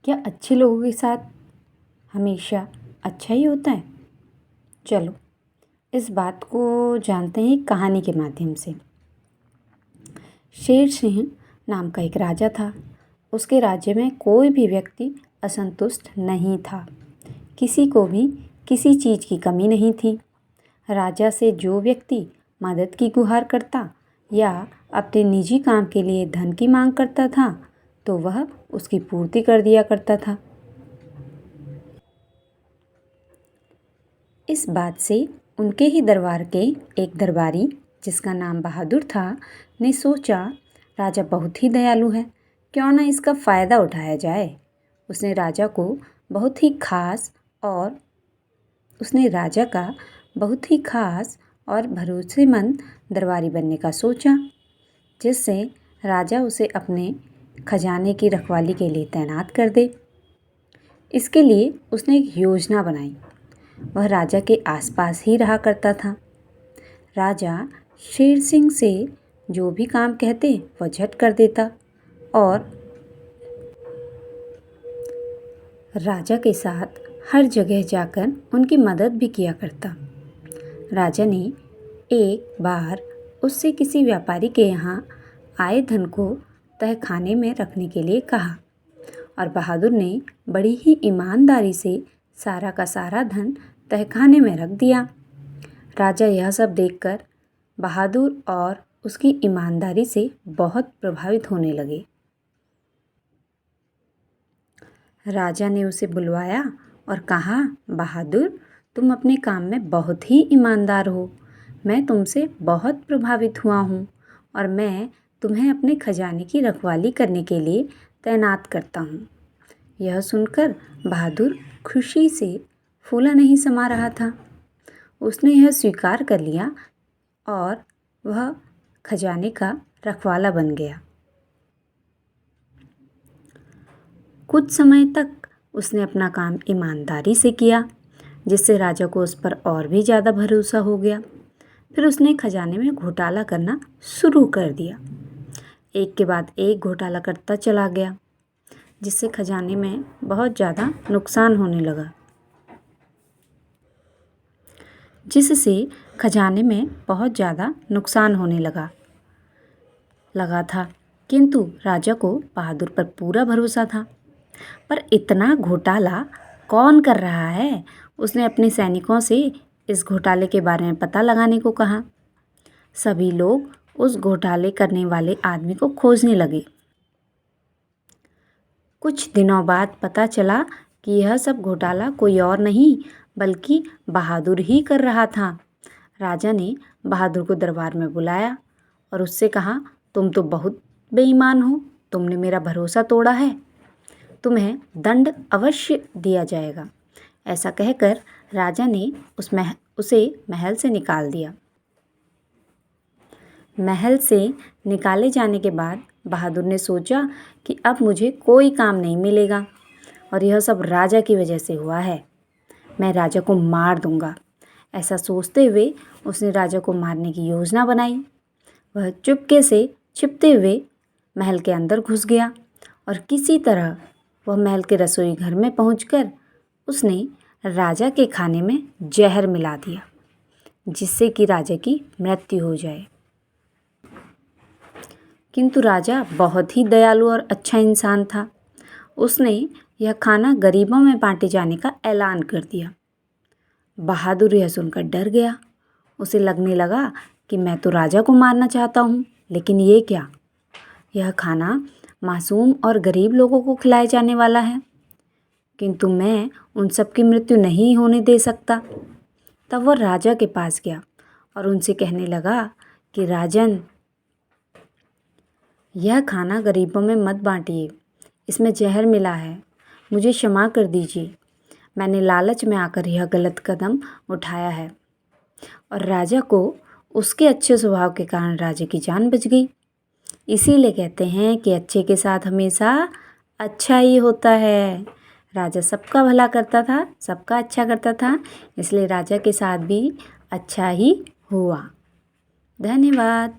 क्या अच्छे लोगों के साथ हमेशा अच्छा ही होता है? चलो इस बात को जानते हैं एक कहानी के माध्यम से। शेर सिंह नाम का एक राजा था। उसके राज्य में कोई भी व्यक्ति असंतुष्ट नहीं था। किसी को भी किसी चीज़ की कमी नहीं थी। राजा से जो व्यक्ति मदद की गुहार करता या अपने निजी काम के लिए धन की मांग करता था तो वह उसकी पूर्ति कर दिया करता था। इस बात से उनके ही दरबार के एक दरबारी, जिसका नाम बहादुर था, ने सोचा राजा बहुत ही दयालु है, क्यों ना इसका फ़ायदा उठाया जाए। उसने राजा को बहुत ही खास और उसने राजा का बहुत ही खास और भरोसेमंद दरबारी बनने का सोचा, जिससे राजा उसे अपने खजाने की रखवाली के लिए तैनात कर दे। इसके लिए उसने एक योजना बनाई। वह राजा के आसपास ही रहा करता था। राजा शेर सिंह से जो भी काम कहते वह झट कर देता और राजा के साथ हर जगह जाकर उनकी मदद भी किया करता। राजा ने एक बार उससे किसी व्यापारी के यहाँ आए धन को तहखाने में रखने के लिए कहा और बहादुर ने बड़ी ही ईमानदारी से सारा का सारा धन तहखाने में रख दिया। राजा यह सब देखकर बहादुर और उसकी ईमानदारी से बहुत प्रभावित होने लगे। राजा ने उसे बुलवाया और कहा, बहादुर, तुम अपने काम में बहुत ही ईमानदार हो। मैं तुमसे बहुत प्रभावित हुआ हूँ और मैं तुम्हें अपने खजाने की रखवाली करने के लिए तैनात करता हूँ। यह सुनकर बहादुर खुशी से फूला नहीं समा रहा था। उसने यह स्वीकार कर लिया और वह खजाने का रखवाला बन गया। कुछ समय तक उसने अपना काम ईमानदारी से किया, जिससे राजा को उस पर और भी ज़्यादा भरोसा हो गया। फिर उसने खजाने में घोटाला करना शुरू कर दिया। एक के बाद एक घोटाला करता चला गया, जिससे खजाने में बहुत ज़्यादा नुकसान होने लगा था। किंतु राजा को बहादुर पर पूरा भरोसा था। पर इतना घोटाला कौन कर रहा है? उसने अपने सैनिकों से इस घोटाले के बारे में पता लगाने को कहा। सभी लोग उस घोटाले करने वाले आदमी को खोजने लगे। कुछ दिनों बाद पता चला कि यह सब घोटाला कोई और नहीं बल्कि बहादुर ही कर रहा था। राजा ने बहादुर को दरबार में बुलाया और उससे कहा, तुम तो बहुत बेईमान हो, तुमने मेरा भरोसा तोड़ा है, तुम्हें दंड अवश्य दिया जाएगा। ऐसा कहकर राजा ने उसे महल से निकाल दिया। महल से निकाले जाने के बाद बहादुर ने सोचा कि अब मुझे कोई काम नहीं मिलेगा और यह सब राजा की वजह से हुआ है। मैं राजा को मार दूंगा। ऐसा सोचते हुए उसने राजा को मारने की योजना बनाई। वह चुपके से छिपते हुए महल के अंदर घुस गया और किसी तरह वह महल के रसोई घर में पहुंचकर उसने राजा के खाने में जहर मिला दिया, जिससे कि राजा की मृत्यु हो जाए। किंतु राजा बहुत ही दयालु और अच्छा इंसान था। उसने यह खाना गरीबों में बांटे जाने का ऐलान कर दिया। बहादुर यह सुनकर डर गया। उसे लगने लगा कि मैं तो राजा को मारना चाहता हूँ, लेकिन ये क्या? यह खाना मासूम और गरीब लोगों को खिलाए जाने वाला है, किंतु मैं उन सब की मृत्यु नहीं होने दे सकता। तब वह राजा के पास गया और उनसे कहने लगा कि राजन, यह खाना गरीबों में मत बांटिए, इसमें जहर मिला है, मुझे क्षमा कर दीजिए। मैंने लालच में आकर यह गलत कदम उठाया है। और राजा को उसके अच्छे स्वभाव के कारण राजा की जान बच गई। इसीलिए कहते हैं कि अच्छे के साथ हमेशा अच्छा ही होता है। राजा सबका भला करता था, सबका अच्छा करता था, इसलिए राजा के साथ भी अच्छा ही हुआ। धन्यवाद।